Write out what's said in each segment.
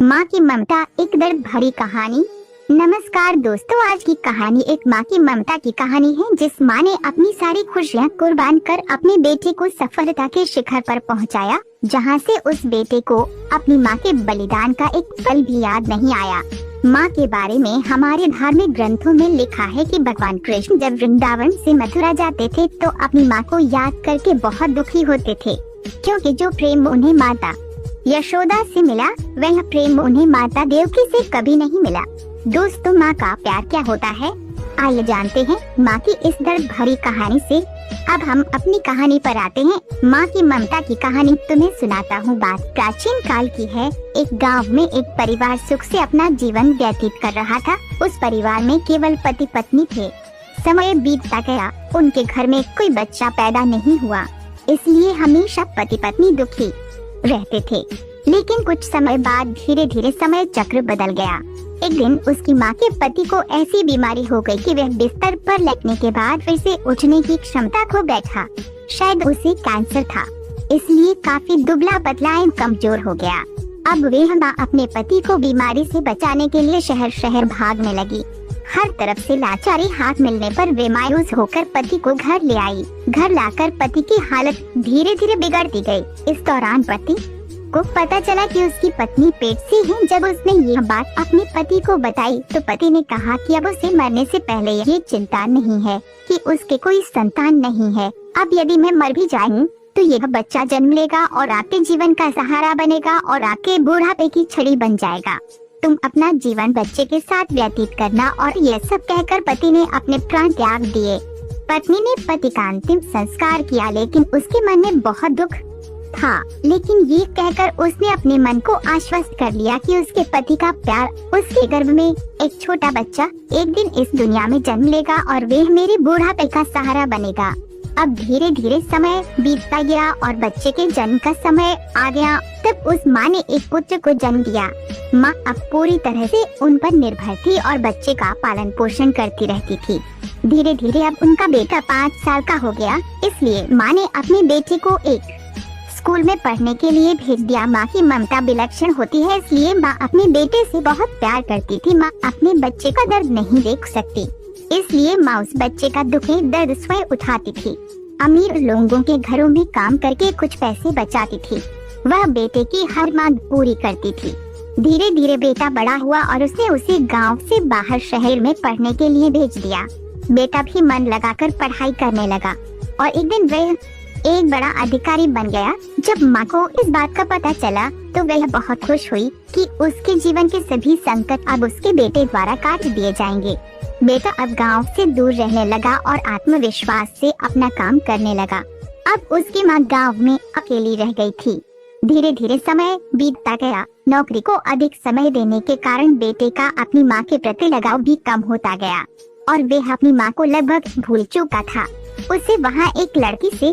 माँ की ममता, एक दर्द भरी कहानी। नमस्कार दोस्तों, आज की कहानी एक माँ की ममता की कहानी है, जिस माँ ने अपनी सारी खुशियाँ कुर्बान कर अपने बेटे को सफलता के शिखर पर पहुँचाया, जहाँ से उस बेटे को अपनी माँ के बलिदान का एक पल भी याद नहीं आया। माँ के बारे में हमारे धार्मिक ग्रंथों में लिखा है कि भगवान कृष्ण जब वृंदावन से मथुरा जाते थे तो अपनी माँ को याद करके बहुत दुखी होते थे, क्योंकि जो प्रेम उन्हें माता यशोदा से मिला वह प्रेम उन्हें माता देवकी से कभी नहीं मिला। दोस्तों, माँ का प्यार क्या होता है, आइए जानते हैं माँ की इस दर्द भरी कहानी से। अब हम अपनी कहानी पर आते हैं। माँ की ममता की कहानी तुम्हें सुनाता हूँ। बात प्राचीन काल की है। एक गांव में एक परिवार सुख से अपना जीवन व्यतीत कर रहा था। उस परिवार में केवल पति पत्नी थे। समय बीतता गया, उनके घर में कोई बच्चा पैदा नहीं हुआ, इसलिए हमेशा पति पत्नी दुखी रहते थे। लेकिन कुछ समय बाद धीरे धीरे समय चक्र बदल गया। एक दिन उसकी माँ के पति को ऐसी बीमारी हो गई कि वह बिस्तर पर लेटने के बाद फिर से उठने की क्षमता खो बैठा। शायद उसे कैंसर था, इसलिए काफी दुबला पतला एवं कमजोर हो गया। अब वह माँ अपने पति को बीमारी से बचाने के लिए शहर शहर भागने लगी। हर तरफ से लाचारी हाथ मिलने पर वे मायूस होकर पति को घर ले आई। घर लाकर पति की हालत धीरे धीरे बिगड़ती गई। इस दौरान पति को पता चला कि उसकी पत्नी पेट से है। जब उसने यह बात अपने पति को बताई तो पति ने कहा कि अब उसे मरने से पहले ये चिंता नहीं है कि उसके कोई संतान नहीं है। अब यदि मैं मर भी जाऊं तो यह बच्चा जन्म लेगा और आपके जीवन का सहारा बनेगा और आपके बुढ़ापे की छड़ी बन जाएगा। तुम अपना जीवन बच्चे के साथ व्यतीत करना। और यह सब कहकर पति ने अपने प्राण त्याग दिए। पत्नी ने पति का अंतिम संस्कार किया, लेकिन उसके मन में बहुत दुख था। लेकिन ये कहकर उसने अपने मन को आश्वस्त कर लिया कि उसके पति का प्यार, उसके गर्भ में एक छोटा बच्चा एक दिन इस दुनिया में जन्म लेगा और वह मेरे बुढ़ापे का सहारा बनेगा। अब धीरे धीरे समय बीतता गया और बच्चे के जन्म का समय आ गया। तब उस माँ ने एक पुत्र को जन्म दिया। माँ अब पूरी तरह से उन पर निर्भर थी और बच्चे का पालन पोषण करती रहती थी। धीरे धीरे अब उनका बेटा 5 साल का हो गया, इसलिए माँ ने अपने बेटे को एक स्कूल में पढ़ने के लिए भेज दिया। माँ की ममता विलक्षण होती है, इसलिए माँ अपने बेटे से बहुत प्यार करती थी। माँ अपने बच्चे का दर्द नहीं देख सकती, इसलिए माँ उस बच्चे का दुखी दर्द स्वयं उठाती थी। अमीर लोगों के घरों में काम करके कुछ पैसे बचाती थी। वह बेटे की हर मांग पूरी करती थी। धीरे धीरे बेटा बड़ा हुआ और उसने उसे गांव से बाहर शहर में पढ़ने के लिए भेज दिया। बेटा भी मन लगाकर पढ़ाई करने लगा और एक दिन वह एक बड़ा अधिकारी बन गया। जब माँ को इस बात का पता चला तो वह बहुत खुश हुई कि उसके जीवन के सभी संकट अब उसके बेटे द्वारा काट दिए जाएंगे। बेटा अब गांव से दूर रहने लगा और आत्मविश्वास से अपना काम करने लगा। अब उसकी माँ गांव में अकेली रह गई थी। धीरे धीरे समय बीतता गया। नौकरी को अधिक समय देने के कारण बेटे का अपनी माँ के प्रति लगाव भी कम होता गया और वह अपनी माँ को लगभग भूल चुका था। उसे वहाँ एक लड़की से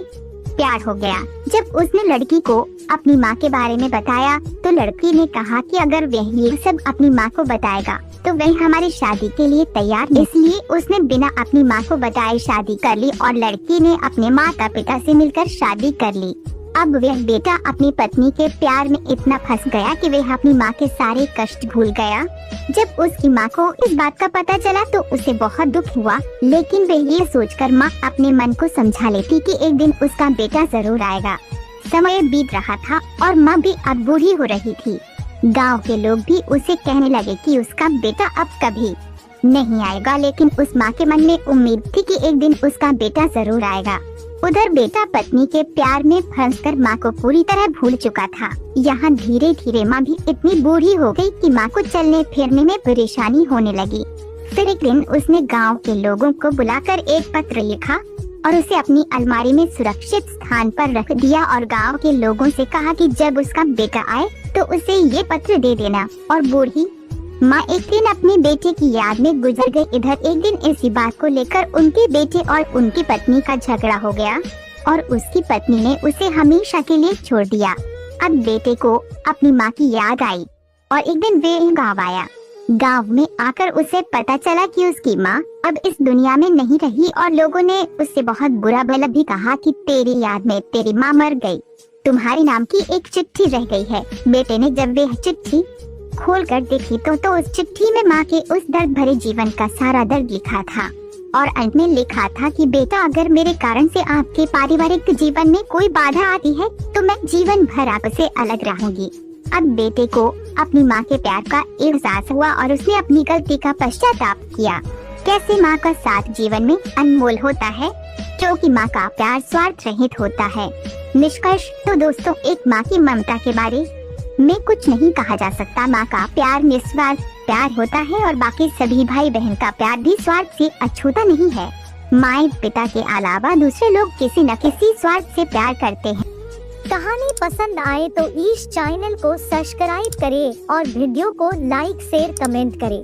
प्यार हो गया। जब उसने लड़की को अपनी माँ के बारे में बताया तो लड़की ने कहा कि अगर वह ये सब अपनी माँ को बताएगा तो वह हमारी शादी के लिए तैयार है। इसलिए उसने बिना अपनी माँ को बताए शादी कर ली और लड़की ने अपने माता पिता से मिलकर शादी कर ली। अब वह बेटा अपनी पत्नी के प्यार में इतना फंस गया कि वह अपनी माँ के सारे कष्ट भूल गया। जब उसकी माँ को इस बात का पता चला तो उसे बहुत दुख हुआ, लेकिन वह ये सोचकर माँ अपने मन को समझा लेती कि एक दिन उसका बेटा जरूर आएगा। समय बीत रहा था और माँ भी अब बूढ़ी हो रही थी। गांव के लोग भी उसे कहने लगे कि उसका बेटा अब कभी नहीं आएगा, लेकिन उस माँ के मन में उम्मीद थी कि एक दिन उसका बेटा जरूर आएगा। उधर बेटा पत्नी के प्यार में फंसकर माँ को पूरी तरह भूल चुका था। यहाँ धीरे धीरे माँ भी इतनी बूढ़ी हो गई कि माँ को चलने फिरने में परेशानी होने लगी। फिर एक दिन उसने गांव के लोगों को बुलाकर एक पत्र लिखा और उसे अपनी अलमारी में सुरक्षित स्थान पर रख दिया और गांव के लोगों से कहा कि जब उसका बेटा आए तो उसे ये पत्र दे देना। और बूढ़ी माँ एक दिन अपने बेटे की याद में गुजर गई। इधर एक दिन इसी बात को लेकर उनके बेटे और उनकी पत्नी का झगड़ा हो गया और उसकी पत्नी ने उसे हमेशा के लिए छोड़ दिया। अब बेटे को अपनी माँ की याद आई और एक दिन वे गाँव आया। गांव में आकर उसे पता चला कि उसकी माँ अब इस दुनिया में नहीं रही और लोगों ने उससे बहुत बुरा भला भी कहा कि तेरी याद में तेरी माँ मर गई, तुम्हारे नाम की एक चिट्ठी रह गई है। बेटे ने जब वह चिट्ठी खोलकर देखी तो उस चिट्ठी में माँ के उस दर्द भरे जीवन का सारा दर्द लिखा था और अंत में लिखा था कि बेटा, अगर मेरे कारण से आपके पारिवारिक जीवन में कोई बाधा आती है तो मैं जीवन भर आपसे अलग रहूंगी। अब बेटे को अपनी माँ के प्यार का एहसास हुआ और उसने अपनी गलती का पश्चाताप किया। कैसे माँ का साथ जीवन में अनमोल होता है, क्योंकि माँ का प्यार स्वार्थ रहित होता है। निष्कर्ष तो दोस्तों, एक माँ की ममता के बारे में कुछ नहीं कहा जा सकता। माँ का प्यार निस्वार्थ प्यार होता है और बाकी सभी भाई बहन का प्यार भी स्वार्थ से अछूता नहीं है। माँ पिता के अलावा दूसरे लोग किसी न किसी स्वार्थ से प्यार करते हैं। कहानी पसंद आए तो इस चैनल को सब्सक्राइब करें और वीडियो को लाइक शेयर कमेंट करें।